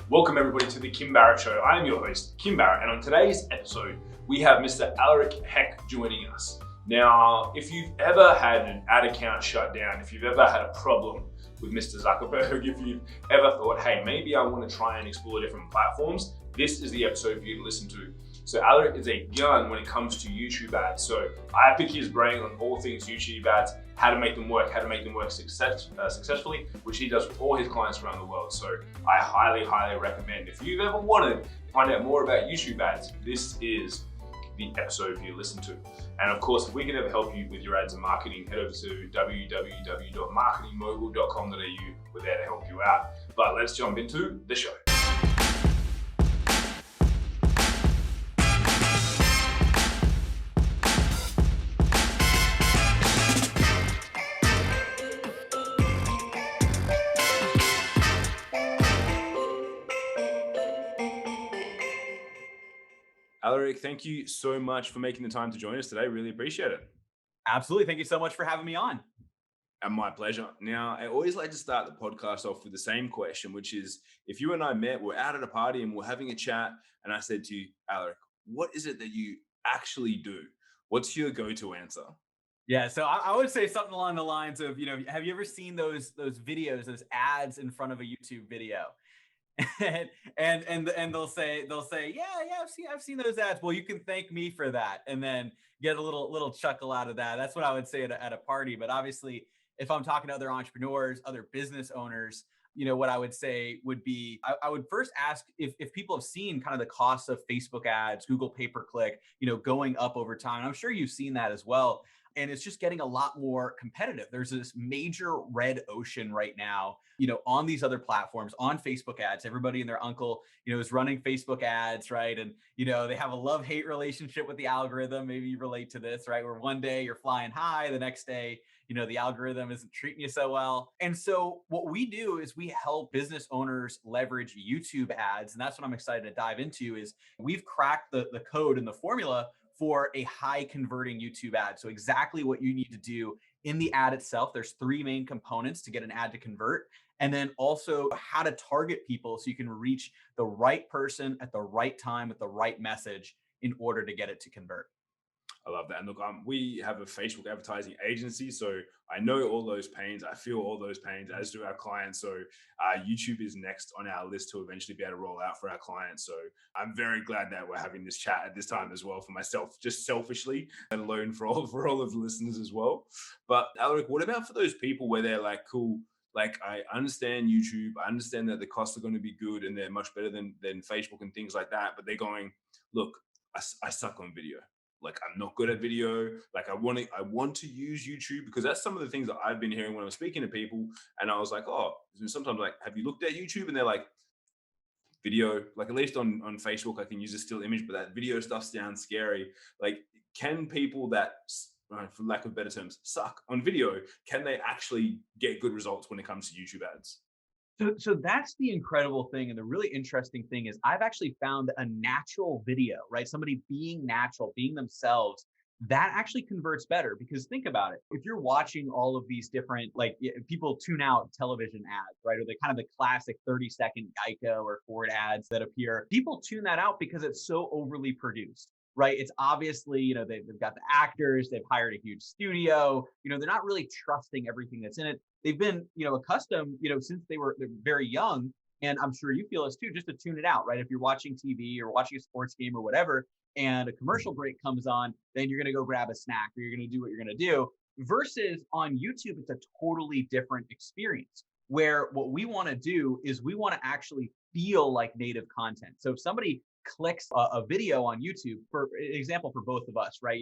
Welcome everybody to the Kim Barrett Show. I am your host, Kim Barrett, and on today's episode, we have Mr. Aleric Heck joining us. Now, if you've ever had an ad account shut down, if you've ever had a problem with Mr. Zuckerberg, if you've ever thought, hey, maybe I want to try and explore different platforms, this is the episode for you to listen to. So Aleric is a gun when it comes to YouTube ads. So I pick his brain on all things YouTube ads, how to make them work successfully, which he does with all his clients around the world. So I highly recommend. If you've ever wanted to find out more about YouTube ads, this is the episode for you to listen to. And of course, if we can ever help you with your ads and marketing, head over to www.marketingmogul.com.au. We're there to help you out. But let's jump into the show. Aleric, thank you so much for making the time to join us today. Really appreciate it. Absolutely. Thank you so much for having me on. And my pleasure. Now, I always like to start the podcast off with the same question, which is, if you and I met, we're out at a party and we're having a chat, and I said to you, Aleric, what is it that you actually do? What's your go-to answer? Yeah, so I would say something along the lines of, have you ever seen those videos, those ads in front of a YouTube video? and they'll say, yeah, I've seen those ads. Well, you can thank me for that, and then get a little chuckle out of that. That's what I would say at a party. But obviously, if I'm talking to other entrepreneurs, other business owners, what I would say would be, I would first ask if people have seen kind of the cost of Facebook ads, Google pay-per-click, going up over time. I'm sure you've seen that as well. And it's just getting a lot more competitive. There's this major red ocean right now, on these other platforms, on Facebook ads. Everybody and their uncle, is running Facebook ads, right? And, they have a love-hate relationship with the algorithm. Maybe you relate to this, right? Where one day you're flying high, the next day, the algorithm isn't treating you so well. And so what we do is we help business owners leverage YouTube ads. And that's what I'm excited to dive into. Is we've cracked the code and the formula for a high converting YouTube ad. So exactly what you need to do in the ad itself. There's three main components to get an ad to convert. And then also how to target people so you can reach the right person at the right time with the right message in order to get it to convert. I love that. And look, we have a Facebook advertising agency, so I know all those pains. I feel all those pains, as do our clients. So YouTube is next on our list to eventually be able to roll out for our clients. So I'm very glad that we're having this chat at this time as well, for myself, just selfishly, and alone for all of the listeners as well. But Aleric, what about for those people where they're like, cool, like I understand YouTube, I understand that the costs are going to be good and they're much better than Facebook and things like that, but they're going, look, I suck on video. Like, I'm not good at video. Like, I want to use YouTube, because that's some of the things that I've been hearing when I'm speaking to people. And I was like, oh, sometimes like, have you looked at YouTube? And they're like, video, like at least on Facebook, I can use a still image, but that video stuff sounds scary. Like, can people that, for lack of better terms, suck on video, can they actually get good results when it comes to YouTube ads? So that's the incredible thing. And the really interesting thing is I've actually found a natural video, right? Somebody being natural, being themselves, that actually converts better. Because think about it. If you're watching all of these different, like, people tune out television ads, right? Or the kind of the classic 30-second Geico or Ford ads that appear. People tune that out because it's so overly produced. Right. It's obviously, they've got the actors, they've hired a huge studio, they're not really trusting everything that's in it. They've been, accustomed, since they're very young. And I'm sure you feel this too, just to tune it out, right? If you're watching TV or watching a sports game or whatever, and a commercial break comes on, then you're going to go grab a snack or you're going to do what you're going to do. Versus on YouTube, it's a totally different experience, where what we want to do is we want to actually feel like native content. So if somebody clicks a video on YouTube, for example, for both of us, right?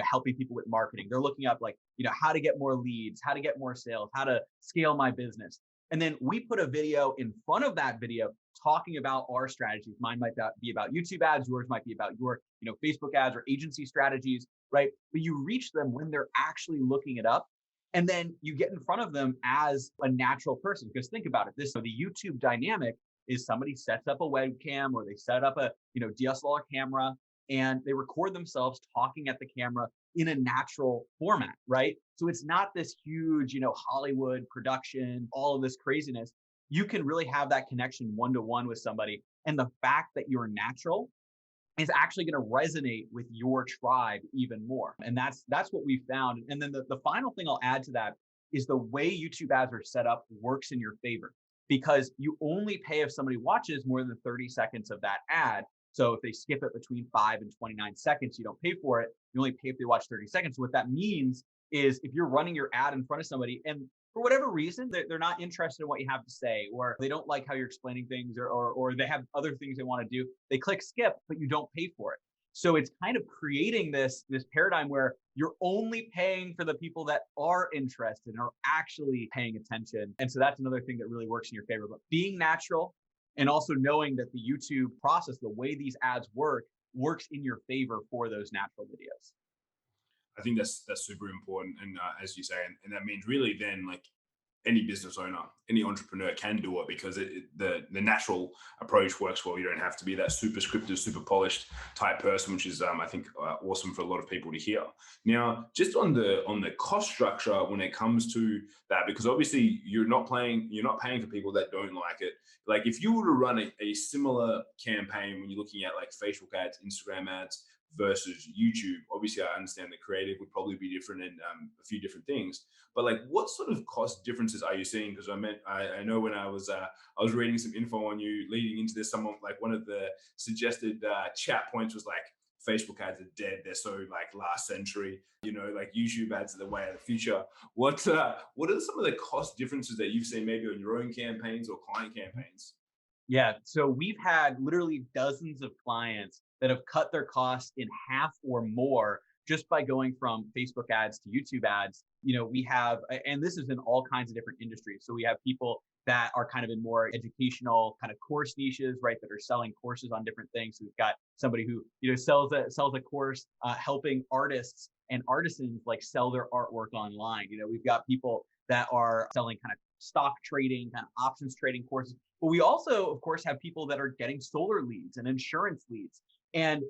Helping people with marketing. They're looking up like, how to get more leads, how to get more sales, how to scale my business. And then we put a video in front of that video talking about our strategies. Mine might be about YouTube ads. Yours might be about your, Facebook ads or agency strategies, right? But you reach them when they're actually looking it up. And then you get in front of them as a natural person. Because think about it, the YouTube dynamic is somebody sets up a webcam or they set up a DSLR camera and they record themselves talking at the camera in a natural format, right? So it's not this huge, Hollywood production, all of this craziness. you can really have that connection one-to-one with somebody. And the fact that you're natural is actually going to resonate with your tribe even more. And that's what we found. And then the final thing I'll add to that is the way YouTube ads are set up works in your favor, because you only pay if somebody watches more than 30 seconds of that ad. So if they skip it between 5 and 29 seconds, you don't pay for it. You only pay if they watch 30 seconds. So what that means is if you're running your ad in front of somebody and for whatever reason, they're not interested in what you have to say, or they don't like how you're explaining things, or they have other things they want to do, they click skip, but you don't pay for it. So it's kind of creating this paradigm where you're only paying for the people that are interested and are actually paying attention. And so that's another thing that really works in your favor. But being natural and also knowing that the YouTube process, the way these ads works in your favor for those natural videos. I think that's super important, and as you say, and that means really then like any business owner, any entrepreneur can do it, because the natural approach works well. You don't have to be that super scripted, super polished type person, which is I think awesome for a lot of people to hear. Now, just on the cost structure when it comes to that, because obviously you're not paying for people that don't like it. Like if you were to run a similar campaign when you're looking at like Facebook ads, Instagram ads versus YouTube, obviously I understand the creative would probably be different in a few different things, but like what sort of cost differences are you seeing? Because I know when I was reading some info on you leading into this, someone like one of the suggested chat points was like Facebook ads are dead, they're so like last century, like YouTube ads are the way of the future. What are some of the cost differences that you've seen maybe on your own campaigns or client campaigns? Yeah, so we've had literally dozens of clients that have cut their costs in half or more just by going from Facebook ads to YouTube ads. We have, and this is in all kinds of different industries. So we have people that are kind of in more educational kind of course niches, right? That are selling courses on different things. So we've got somebody who, sells a course, helping artists and artisans like sell their artwork online. We've got people that are selling kind of stock trading, kind of options trading courses. But we also, of course, have people that are getting solar leads and insurance leads. And,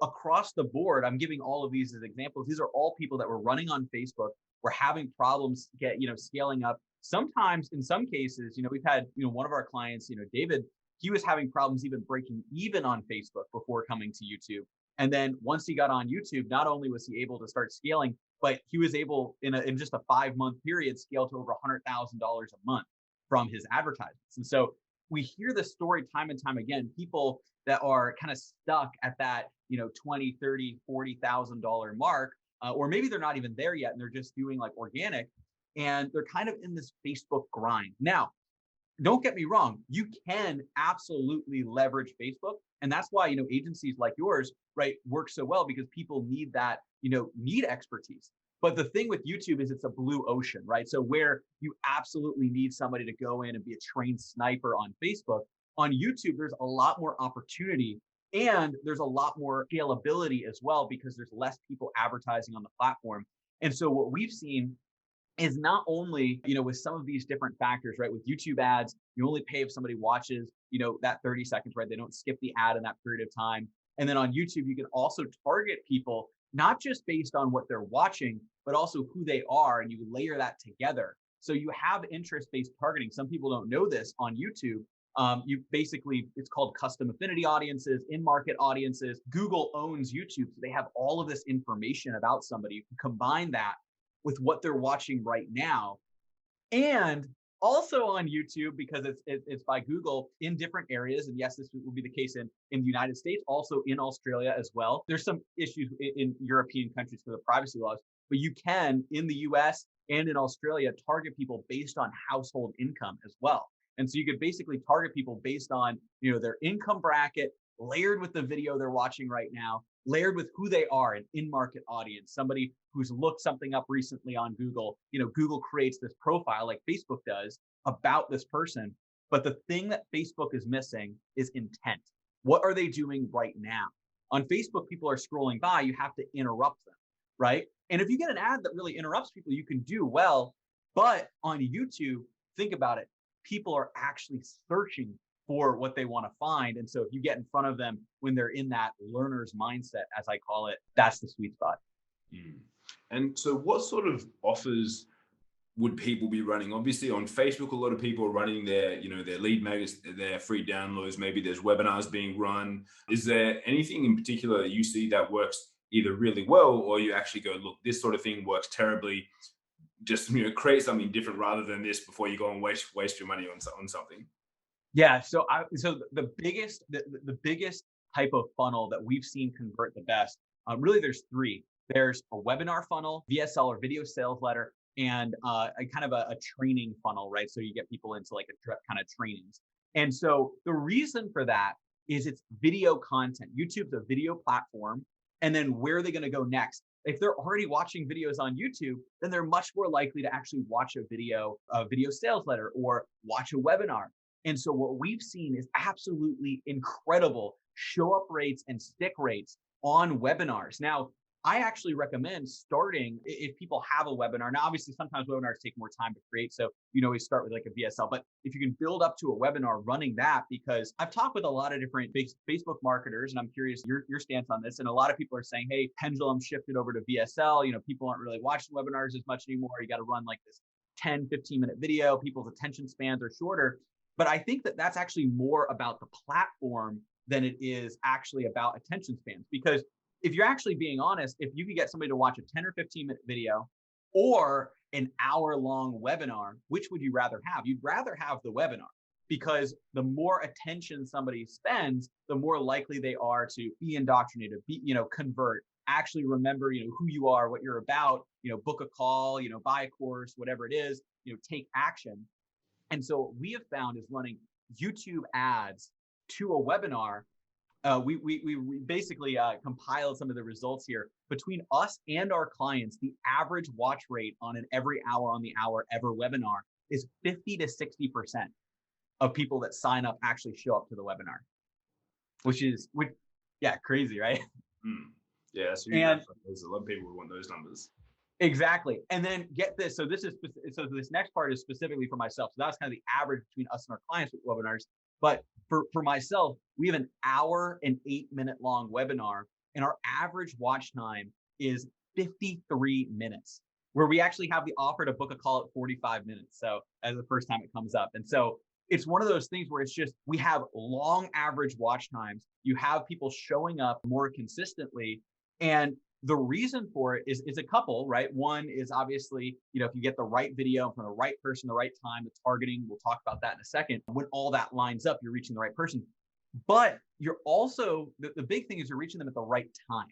across the board, I'm giving all of these as examples. These are all people that were running on Facebook, were having problems scaling up. Sometimes in some cases, we've had, one of our clients, David, he was having problems even breaking even on Facebook before coming to YouTube. And then once he got on YouTube, not only was he able to start scaling, but he was able in just a 5-month period, scale to over $100,000 a month from his advertisements. And so we hear this story time and time again, people that are kind of stuck at that, $20, $30, $40,000 mark, or maybe they're not even there yet and they're just doing like organic, and they're kind of in this Facebook grind. Now, don't get me wrong, you can absolutely leverage Facebook. And that's why, agencies like yours, right, work so well, because people need that, need expertise. But the thing with YouTube is it's a blue ocean, right? So where you absolutely need somebody to go in and be a trained sniper on Facebook, on YouTube, there's a lot more opportunity and there's a lot more scalability as well, because there's less people advertising on the platform. And so what we've seen is not only, with some of these different factors, right? With YouTube ads, you only pay if somebody watches, that 30 seconds, right? They don't skip the ad in that period of time. And then on YouTube, you can also target people, not just based on what they're watching, but also who they are, and you layer that together. So you have interest-based targeting. Some people don't know this on YouTube. It's called custom affinity audiences, in-market audiences. Google owns YouTube, so they have all of this information about somebody. You can combine that with what they're watching right now. And also on YouTube, because it's by Google in different areas. And yes, this will be the case in the United States, also in Australia as well. There's some issues in European countries for the privacy laws, but you can, in the US and in Australia, target people based on household income as well. And so you could basically target people based on, their income bracket, layered with the video they're watching right now, layered with who they are, an in-market audience, somebody who's looked something up recently on Google. Google creates this profile like Facebook does about this person. But the thing that Facebook is missing is intent. What are they doing right now? On Facebook, people are scrolling by. You have to interrupt them, right? And if you get an ad that really interrupts people, you can do well. But on YouTube, think about it. People are actually searching for what they want to find. And so if you get in front of them when they're in that learner's mindset, as I call it, that's the sweet spot. And so what sort of offers would people be running? Obviously on Facebook, a lot of people are running their, their lead magnets, their free downloads. Maybe there's webinars being run. Is there anything in particular that you see that works either really well, or you actually go, look, this sort of thing works terribly? Just, create something different rather than this before you go and waste your money on something. Yeah. So the biggest type of funnel that we've seen convert the best, really there's three. There's a webinar funnel, VSL or video sales letter, and a kind of a training funnel, right? So you get people into like a kind of trainings. And so the reason for that is it's video content. YouTube's a video platform. And then where are they going to go next? If they're already watching videos on YouTube, then they're much more likely to actually watch a video sales letter or watch a webinar. And so what we've seen is absolutely incredible show up rates and stick rates on webinars. Now, I actually recommend starting if people have a webinar. Now, obviously, sometimes webinars take more time to create. So you can always start with like a VSL. But if you can build up to a webinar running that, because I've talked with a lot of different Facebook marketers, and I'm curious your stance on this. And a lot of people are saying, hey, pendulum shifted over to VSL. People aren't really watching webinars as much anymore. You got to run like this 10, 15-minute video. People's attention spans are shorter. But I think that that's actually more about the platform than it is actually about attention spans. Because if you're actually being honest, if you could get somebody to watch a 10 or 15-minute video or an hour-long webinar, which would you rather have? You'd rather have the webinar, because the more attention somebody spends, the more likely they are to be indoctrinated, convert, actually remember, who you are, what you're about, book a call, buy a course, whatever it is, take action. And so what we have found is running YouTube ads to a webinar. We basically compiled some of the results here. Between us and our clients, the average watch rate on an every hour on the hour ever webinar is 50 to 60% of people that sign up actually show up to the webinar, which crazy, right? Yeah, that's huge. There's a lot of people who want those numbers. Exactly. And then get this. So this next part is specifically for myself. So that's kind of the average between us and our clients with webinars. But for myself, we have an hour and 8-minute long webinar, and our average watch time is 53 minutes, where we actually have the offer to book a call at 45 minutes. So as the first time it comes up. And so it's one of those things where it's just, we have long average watch times. You have people showing up more consistently. And the reason for it is a couple, right? One is obviously, if you get the right video from the right person, the right time, the targeting, we'll talk about that in a second. When all that lines up, you're reaching the right person. But you're also, the big thing is you're reaching them at the right time.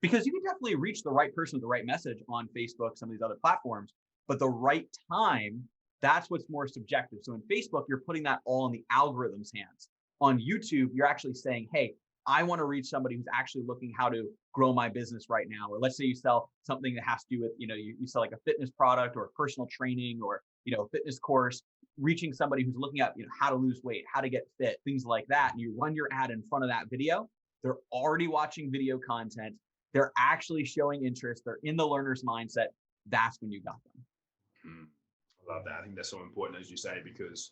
Because you can definitely reach the right person with the right message on Facebook, some of these other platforms, but the right time, that's what's more subjective. So in Facebook, you're putting that all in the algorithm's hands. On YouTube, you're actually saying, hey, I want to reach somebody who's actually looking how to grow my business right now. Or let's say you sell something that has to do with, you sell like a fitness product or personal training or, a fitness course, reaching somebody who's looking at, how to lose weight, how to get fit, things like that. And you run your ad in front of that video. They're already watching video content. They're actually showing interest. They're in the learner's mindset. That's when you got them. I love that. I think that's so important, as you say, because,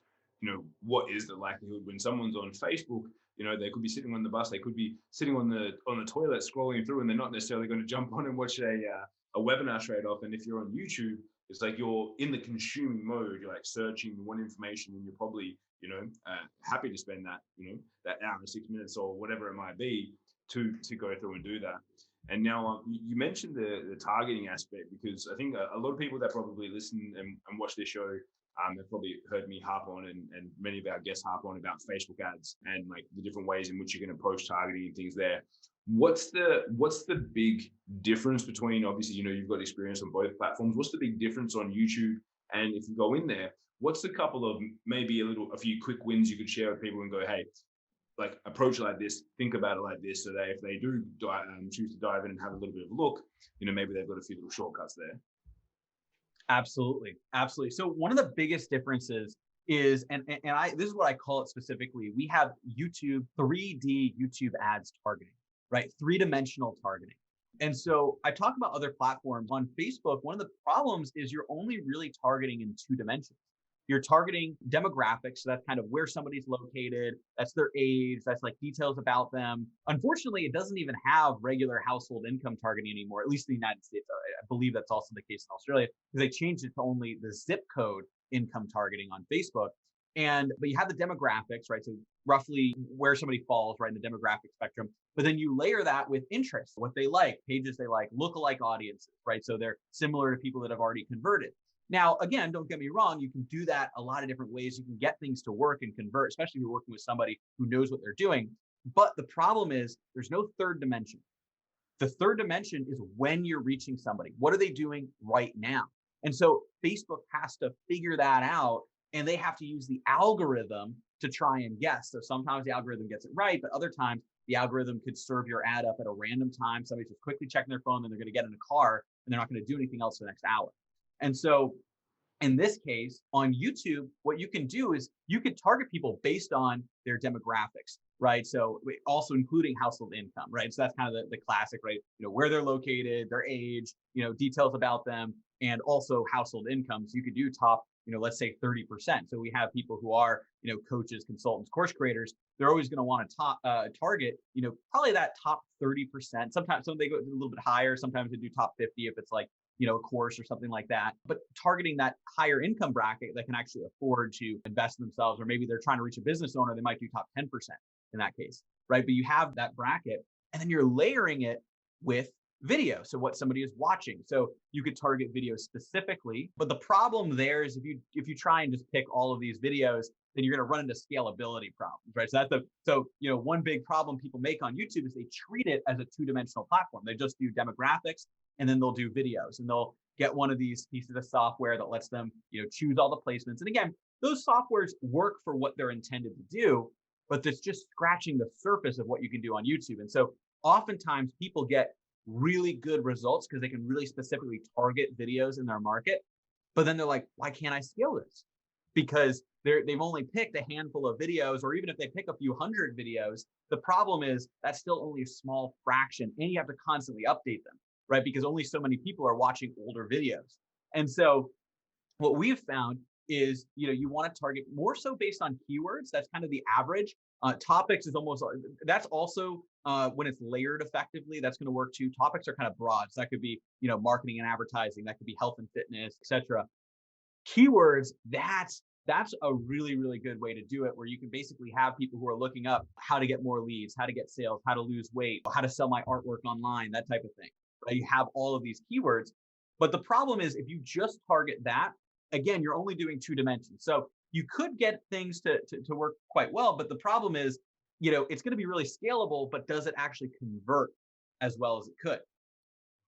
what is the likelihood when someone's on Facebook? They could be sitting on the bus, they could be sitting on the toilet scrolling through, and they're not necessarily going to jump on and watch a webinar straight off. And if you're on YouTube, it's like you're in the consuming mode. You're like searching, you want information, and you're probably, happy to spend that, that hour and 6 minutes or whatever it might be to go through and do that. And now you mentioned the targeting aspect, because I think a lot of people that probably listen and watch this show, they've probably heard me harp on and many of our guests harp on about Facebook ads and like the different ways in which you can approach targeting and things there. What's the big difference between, obviously, you've got experience on both platforms. What's the big difference on YouTube? And if you go in there, what's the couple of maybe a few quick wins you could share with people and go, hey, like approach it like this, think about it like this, so that if they do choose to dive in and have a little bit of a look, maybe they've got a few little shortcuts there. Absolutely. So one of the biggest differences is, and this is what I call it specifically, we have YouTube, 3D YouTube ads targeting, right? 3-dimensional targeting. And so I talk about other platforms. On Facebook, one of the problems is you're only really targeting in 2 dimensions. You're targeting demographics. So that's kind of where somebody's located. That's their age. That's like details about them. Unfortunately, it doesn't even have regular household income targeting anymore, at least in the United States. I believe that's also the case in Australia, because they changed it to only the zip code income targeting on Facebook. But you have the demographics, right? So roughly where somebody falls, right, in the demographic spectrum. But then you layer that with interests, what they like, pages they like, lookalike audiences, right? So they're similar to people that have already converted. Now, again, don't get me wrong, you can do that a lot of different ways. You can get things to work and convert, especially if you're working with somebody who knows what they're doing. But the problem is there's no third dimension. The third dimension is when you're reaching somebody. What are they doing right now? And so Facebook has to figure that out, and they have to use the algorithm to try and guess. So sometimes the algorithm gets it right, but other times the algorithm could serve your ad up at a random time. Somebody's just quickly checking their phone, then they're going to get in a car, and they're not going to do anything else for the next hour. And so in this case, on YouTube, what you can do is you can target people based on their demographics, right? So also including household income, right? So that's kind of the classic, right? Where they're located, their age, details about them, and also household incomes. You could do top, let's say 30%. So we have people who are, coaches, consultants, course creators. They're always going to want to target, probably that top 30%. Sometimes they go a little bit higher. Sometimes they do top 50 if it's like, a course or something like that, but targeting that higher income bracket that can actually afford to invest in themselves, or maybe they're trying to reach a business owner, they might do top 10% in that case, right? But you have that bracket, and then you're layering it with video. So what somebody is watching. So you could target video specifically, but the problem there is if you try and just pick all of these videos, then you're going to run into scalability problems, right? So one big problem people make on YouTube is they treat it as a two-dimensional platform. They just do demographics, and then they'll do videos, and they'll get one of these pieces of software that lets them, choose all the placements. And again, those softwares work for what they're intended to do, but it's just scratching the surface of what you can do on YouTube. And so oftentimes people get really good results because they can really specifically target videos in their market. But then they're like, why can't I scale this? Because they've only picked a handful of videos, or even if they pick a few hundred videos, the problem is that's still only a small fraction, and you have to constantly update them, right? Because only so many people are watching older videos. And so what we've found is, you want to target more so based on keywords. That's kind of the average. Topics is almost, that's also when it's layered effectively, that's going to work too. Topics are kind of broad. So that could be, marketing and advertising. That could be health and fitness, etc. Keywords, that's a really, really good way to do it, where you can basically have people who are looking up how to get more leads, how to get sales, how to lose weight, how to sell my artwork online, that type of thing. Right? You have all of these keywords. But the problem is if you just target that, again, you're only doing two dimensions. So you could get things to work quite well, but the problem is, it's going to be really scalable, but does it actually convert as well as it could?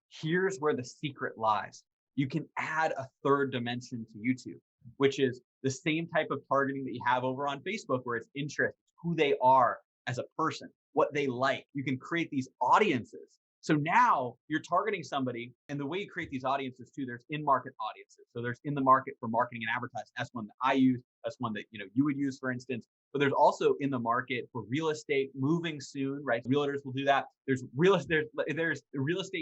Here's where the secret lies. You can add a third dimension to YouTube, which is the same type of targeting that you have over on Facebook, where it's interest, who they are as a person, what they like. You can create these audiences. So now you're targeting somebody, and the way you create these audiences too, there's in-market audiences. So there's in the market for marketing and advertising. That's one that I use. That's one that you would use, for instance. But there's also in the market for real estate, moving soon, right? Realtors will do that. There's real estate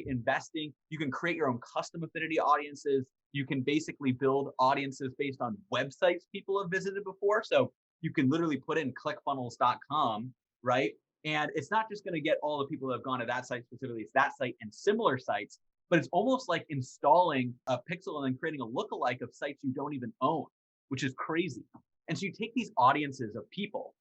investing. You can create your own custom affinity audiences. You can basically build audiences based on websites people have visited before. So you can literally put in clickfunnels.com, right? And it's not just going to get all the people that have gone to that site specifically, it's that site and similar sites, but it's almost like installing a pixel and then creating a lookalike of sites you don't even own, which is crazy. And so you take these audiences of people,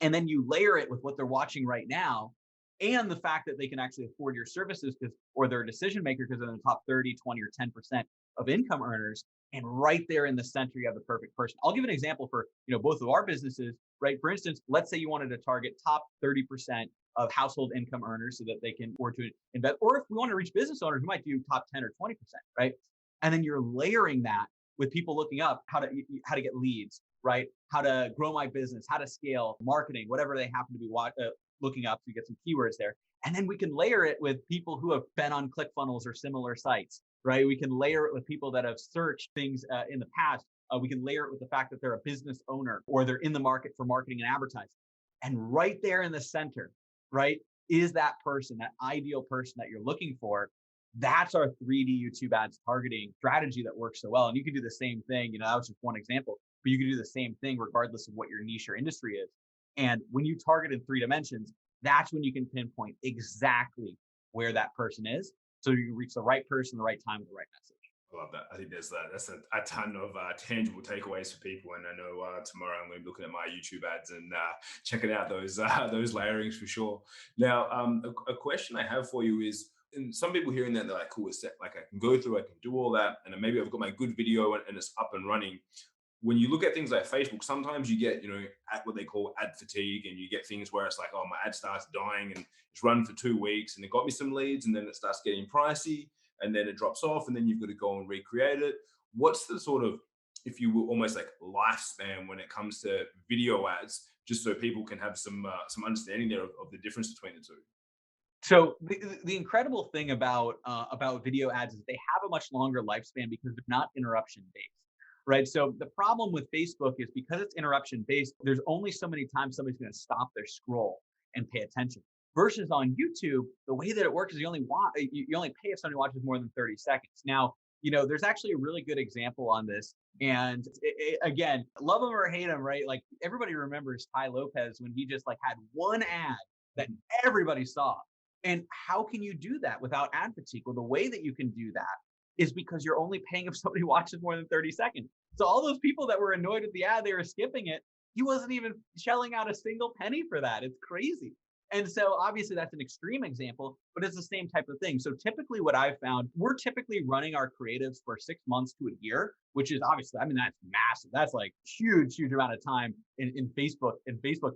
and then you layer it with what they're watching right now, and the fact that they can actually afford your services or they're a decision maker because they're in the top 30, 20, or 10% of income earners. And right there in the center, you have the perfect person. I'll give an example for both of our businesses, right? For instance, let's say you wanted to target top 30% of household income earners so that they can afford to invest. Or if we want to reach business owners, we might do top 10 or 20%, right? And then you're layering that with people looking up how to get leads, right? How to grow my business, how to scale marketing, whatever they happen to be looking up to get some keywords there. And then we can layer it with people who have been on ClickFunnels or similar sites, right? We can layer it with people that have searched things in the past. We can layer it with the fact that they're a business owner or they're in the market for marketing and advertising. And right there in the center, right, is that person, that ideal person that you're looking for. That's our 3D YouTube ads targeting strategy that works so well. And you can do the same thing. That was just one example. but you can do the same thing regardless of what your niche or industry is. And when you target in 3 dimensions, that's when you can pinpoint exactly where that person is. So you reach the right person, the right time, with the right message. I love that. I think that's a ton of tangible takeaways for people. And I know tomorrow I'm going to be looking at my YouTube ads and checking out those layerings for sure. Now, a question I have for you is, and some people hearing that, they're like, cool, it's set. Like I can go through, I can do all that, and then maybe I've got my good video and it's up and running. When you look at things like Facebook, sometimes you get, at what they call ad fatigue, and you get things where it's like, oh, my ad starts dying and it's run for 2 weeks and it got me some leads, and then it starts getting pricey, and then it drops off, and then you've got to go and recreate it. What's the sort of, if you will, almost like lifespan when it comes to video ads, just so people can have some understanding there of the difference between the two? So the incredible thing about video ads is they have a much longer lifespan because they're not interruption based, right? So the problem with Facebook is because it's interruption based, there's only so many times somebody's going to stop their scroll and pay attention. Versus on YouTube, the way that it works is you only pay if somebody watches more than 30 seconds. Now, there's actually a really good example on this. And again, love him or hate him, right? Like everybody remembers Ty Lopez when he just like had one ad that everybody saw. And how can you do that without ad fatigue? Well, the way that you can do that is because you're only paying if somebody watches more than 30 seconds. So all those people that were annoyed with the ad, they were skipping it. He wasn't even shelling out a single penny for that. It's crazy. And so obviously that's an extreme example, but it's the same type of thing. So typically what I've found, we're typically running our creatives for 6 months to a year, which is obviously, that's massive. That's like huge amount of time in Facebook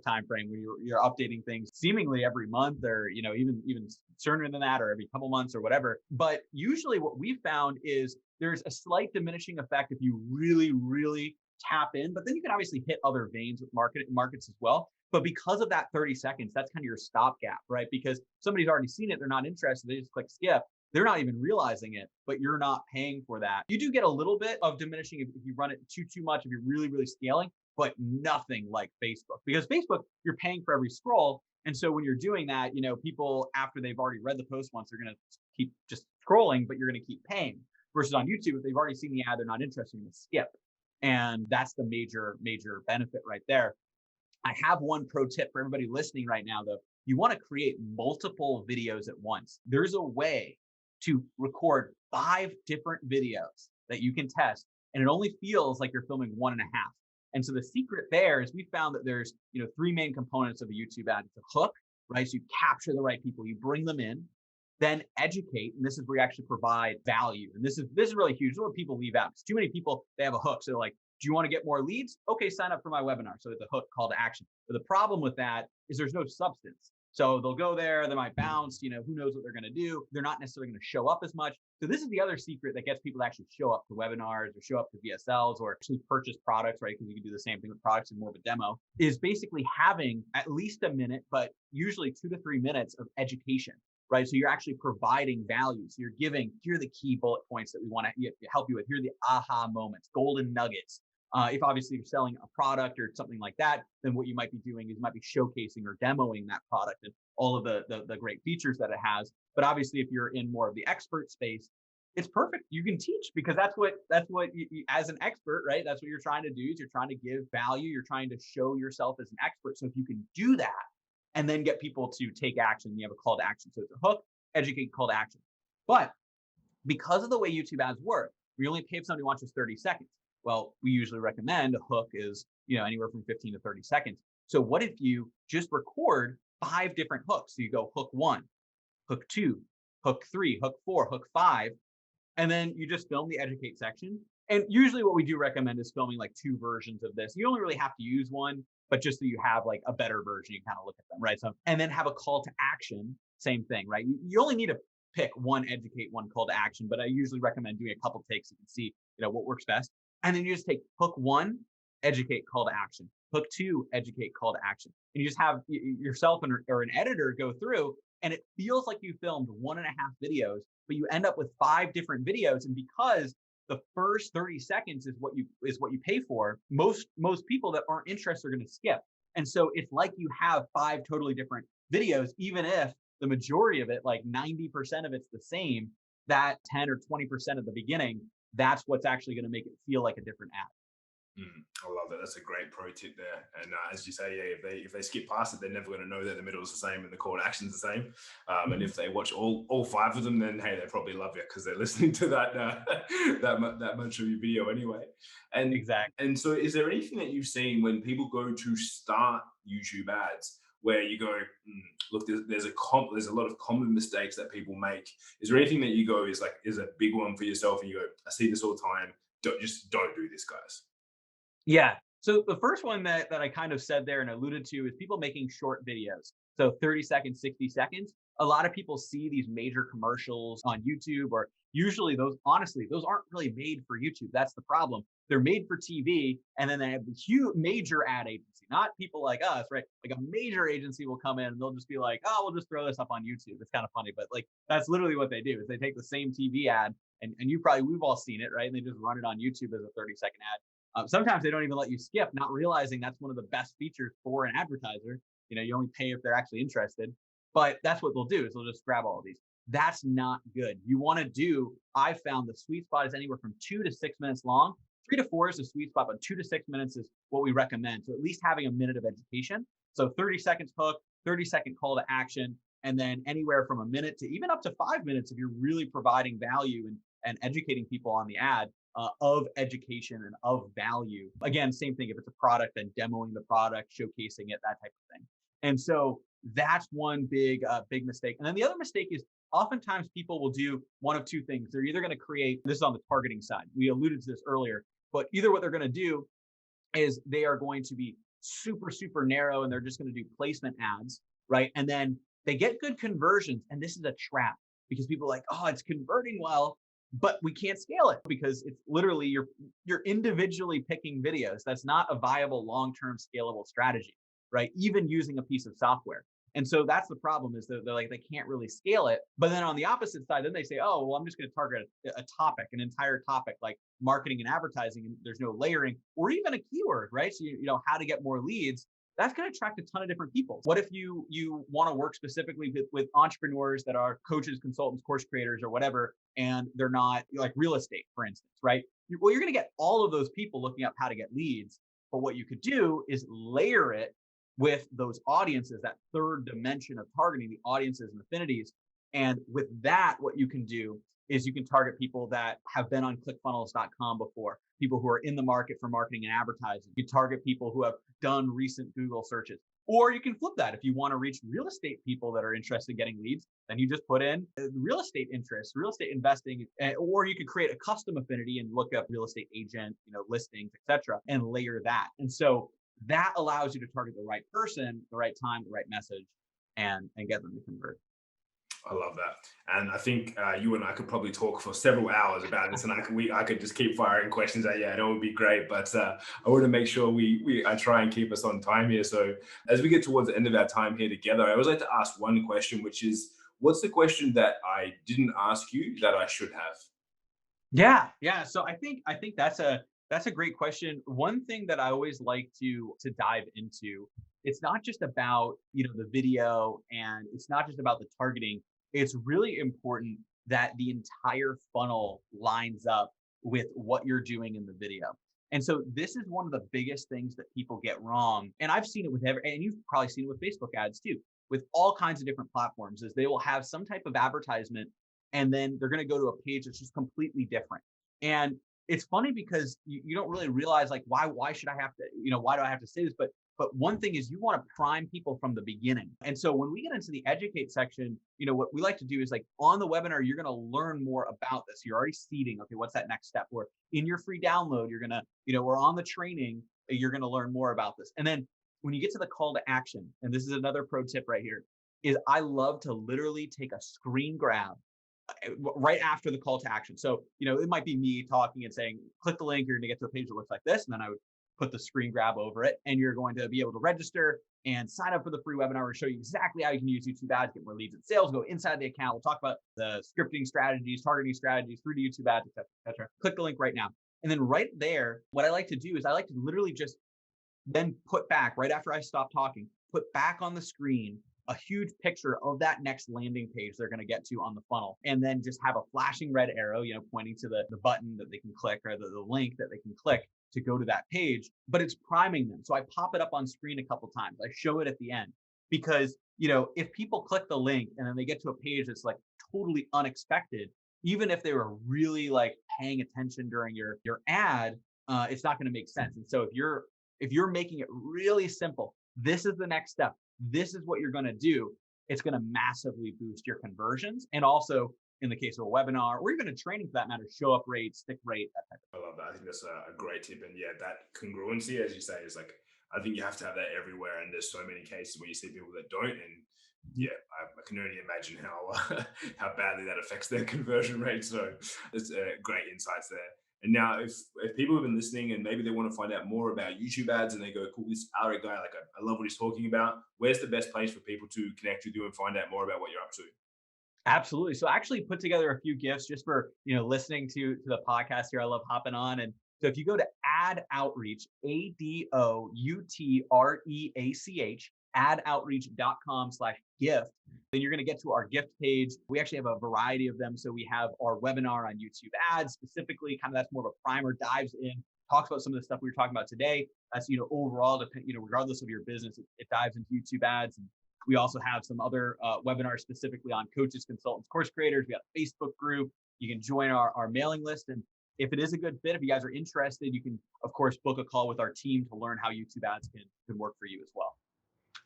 timeframe when you're updating things seemingly every month, or, even sooner than that, or every couple months or whatever. But usually what we found is there's a slight diminishing effect if you really, really tap in, but then you can obviously hit other veins with markets as well. But because of that 30 seconds, that's kind of your stopgap, right? Because somebody's already seen it, they're not interested, they just click skip. They're not even realizing it, but you're not paying for that. You do get a little bit of diminishing if you run it too much, if you're really, really scaling, but nothing like Facebook. Because Facebook, you're paying for every scroll. And so when you're doing that, people, after they've already read the post once, they're going to keep just scrolling, but you're going to keep paying. Versus on YouTube, if they've already seen the ad, they're not interested, in to skip. And that's the major benefit right there. I have one pro tip for everybody listening right now, though. You want to create multiple videos at once. There's a way to record 5 different videos that you can test, and it only feels like you're filming 1.5. And so the secret there is we found that there's 3 main components of a YouTube ad. It's a hook, right? So you capture the right people, you bring them in, then educate, and this is where you actually provide value. And this is really huge. This is what people leave out. It's too many people, they have a hook. So they're like, do you want to get more leads? Okay, sign up for my webinar. So it's a hook, call to action. But the problem with that is there's no substance. So they'll go there, they might bounce, who knows what they're going to do. They're not necessarily going to show up as much. So this is the other secret that gets people to actually show up to webinars or show up to VSLs or actually purchase products, right? Because you can do the same thing with products in more of a demo, is basically having at least a minute, but usually 2 to 3 minutes of education, right? So you're actually providing value. So you're giving, here are the key bullet points that we want to help you with. Here are the aha moments, golden nuggets. If obviously you're selling a product or something like that, then what you might be doing is you might be showcasing or demoing that product and all of the great features that it has. But obviously, if you're in more of the expert space, it's perfect. You can teach because that's what you, as an expert, right? That's what you're trying to do is you're trying to give value. You're trying to show yourself as an expert. So if you can do that and then get people to take action, you have a call to action. So it's a hook, educate, call to action. But because of the way YouTube ads work, we only pay if somebody watches 30 seconds. Well, we usually recommend a hook is, anywhere from 15 to 30 seconds. So what if you just record 5 different hooks? So you go hook 1, hook 2, hook 3, hook 4, hook 5, and then you just film the educate section. And usually what we do recommend is filming like 2 versions of this. You only really have to use one, but just so you have like a better version, you kind of look at them, right? So, and then have a call to action, same thing, right? You only need to pick one educate, one call to action, but I usually recommend doing a couple takes so you can see, what works best. And then you just take hook 1, educate, call to action. Hook 2, educate, call to action. And you just have yourself or an editor go through, and it feels like you filmed 1.5 videos, but you end up with 5 different videos. And because the first 30 seconds is what you pay for, most people that aren't interested are going to skip. And so it's like you have 5 totally different videos, even if the majority of it, like 90% of it's the same, that 10 or 20% at the beginning, that's what's actually going to make it feel like a different ad. I love that. That's a great pro tip there. And as you say, yeah, if they skip past it, they're never going to know that the middle is the same and the call to action is the same. And Mhm. if they watch all five of them, then hey, they probably love you because they're listening to that that much of your video anyway. And Exactly. and so, is there anything that you've seen when people go to start YouTube ads where you go, look, there's a lot of common mistakes that people make. Is there anything that you go is a big one for yourself, and you go, I see this all the time. Don't do this, guys. Yeah. So the first one that I kind of said there and alluded to is people making short videos. So 30 seconds, 60 seconds. A lot of people see these major commercials on YouTube, or usually those, honestly, those aren't really made for YouTube. That's the problem. They're made for TV, and then they have the huge major ad agency, not people like us, right? Like a major agency will come in and they'll just be like, oh, we'll just throw this up on YouTube. It's kind of funny, but like that's literally what they do is they take the same TV ad and we've all seen it, right? And they just run it on YouTube as a 30-second ad. Sometimes they don't even let you skip, not realizing that's one of the best features for an advertiser. You only pay if they're actually interested, but that's what they'll do is they'll just grab all of these. That's not good. You want to do, I found the sweet spot is anywhere from 2 to 6 minutes long. 3 to 4 is the sweet spot, but 2 to 6 minutes is what we recommend. So at least having a minute of education. So 30 seconds hook, 30-second call to action, and then anywhere from a minute to even up to 5 minutes if you're really providing value and educating people on the ad of education and of value. Again, same thing. If it's a product, then demoing the product, showcasing it, that type of thing. And so that's one big mistake. And then the other mistake is oftentimes people will do one of two things. They're either going to create, this is on the targeting side. We alluded to this earlier, but either what they're going to do is they are going to be super, super narrow and they're just going to do placement ads, right? And then they get good conversions. And this is a trap because people are like, oh, it's converting well, but we can't scale it because it's literally you're individually picking videos. That's not a viable long-term scalable strategy, right? Even using a piece of software. And so that's the problem is that they're like, they can't really scale it. But then on the opposite side, then they say, oh, well, I'm just going to target a topic, an entire topic like marketing and advertising, and there's no layering or even a keyword, right? So, how to get more leads. That's going to attract a ton of different people. What if you want to work specifically with entrepreneurs that are coaches, consultants, course creators, or whatever, and they're not like real estate, for instance, right? Well, you're going to get all of those people looking up how to get leads. But what you could do is layer it with those audiences, that third dimension of targeting, the audiences and affinities. And with that, what you can do is you can target people that have been on clickfunnels.com before, people who are in the market for marketing and advertising. You target people who have done recent Google searches. Or you can flip that. If you want to reach real estate people that are interested in getting leads, then you just put in real estate interests, real estate investing, or you could create a custom affinity and look up real estate agent, listings, etc., and layer that. And so that allows you to target the right person, the right time, the right message, and get them to convert. I love that, and I think you and I could probably talk for several hours about this, and I could just keep firing questions at you, and it would be great. But I want to make sure I try and keep us on time here. So as we get towards the end of our time here together, I always like to ask one question, which is, what's the question that I didn't ask you that I should have? Yeah. So I think that's a great question. One thing that I always like to dive into, it's not just about the video and it's not just about the targeting. It's really important that the entire funnel lines up with what you're doing in the video. And so this is one of the biggest things that people get wrong. And I've seen it with and you've probably seen it with Facebook ads too, with all kinds of different platforms, is they will have some type of advertisement and then they're going to go to a page that's just completely different. And it's funny because you don't really realize like why should I have to, why do I have to say this? But one thing is you want to prime people from the beginning. And so when we get into the educate section, what we like to do is like on the webinar, you're going to learn more about this. You're already seeding. Okay, what's that next step? Or in your free download, you're going to, or on the training, you're going to learn more about this. And then when you get to the call to action, and this is another pro tip right here, is I love to literally take a screen grab right after the call to action. So, it might be me talking and saying, click the link, you're going to get to a page that looks like this. And then I would put the screen grab over it and you're going to be able to register and sign up for the free webinar. We'll show you exactly how you can use YouTube ads, get more leads and sales, go inside the account. We'll talk about the scripting strategies, targeting strategies through to YouTube ads, et cetera. Click the link right now. And then right there, what I like to do is I like to literally just then put back right after I stop talking, put back on the screen a huge picture of that next landing page they're going to get to on the funnel. And then just have a flashing red arrow, pointing to the button that they can click or the link that they can click. to go to that page, but it's priming them. So I pop it up on screen a couple times. I show it at the end because, if people click the link and then they get to a page that's like totally unexpected, even if they were really like paying attention during your ad, it's not going to make sense. And so if you're making it really simple, this is the next step. This is what you're going to do. It's going to massively boost your conversions. And also, in the case of a webinar or even a training for that matter, show up rate, stick rate, that type of I love that. I think that's a great tip. And yeah, that congruency, as you say, is like, I think you have to have that everywhere. And there's so many cases where you see people that don't. And yeah, I can only imagine how how badly that affects their conversion rate. So it's great insights there. And now, if people have been listening and maybe they want to find out more about YouTube ads and they go, cool, this Aleric guy, like I love what he's talking about. Where's the best place for people to connect with you and find out more about what you're up to? Absolutely. So I actually put together a few gifts just for, listening to the podcast here. I love hopping on. And so if you go to AdOutreach, AdOutreach, adoutreach.com/gift, then you're going to get to our gift page. We actually have a variety of them. So we have our webinar on YouTube ads, specifically kind of that's more of a primer, dives in, talks about some of the stuff we were talking about today. That's, overall, regardless of your business, it dives into YouTube ads. And we also have some other webinars specifically on coaches, consultants, course creators. We got a Facebook group. You can join our mailing list. And if it is a good fit, if you guys are interested, you can, of course, book a call with our team to learn how YouTube ads can work for you as well.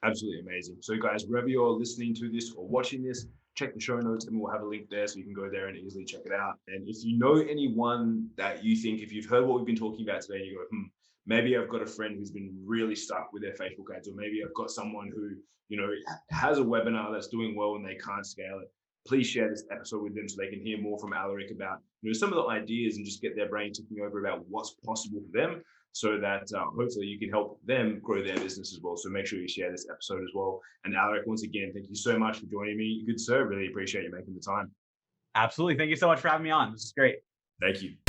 Absolutely amazing. So guys, wherever you're listening to this or watching this, check the show notes and we'll have a link there so you can go there and easily check it out. And if you know anyone that you think, if you've heard what we've been talking about today, you go, maybe I've got a friend who's been really stuck with their Facebook ads, or maybe I've got someone who, has a webinar that's doing well and they can't scale it. Please share this episode with them so they can hear more from Aleric about, some of the ideas and just get their brain ticking over about what's possible for them, so that hopefully you can help them grow their business as well. So make sure you share this episode as well. And Aleric, once again, thank you so much for joining me. Good sir, really appreciate you making the time. Absolutely. Thank you so much for having me on. This is great. Thank you.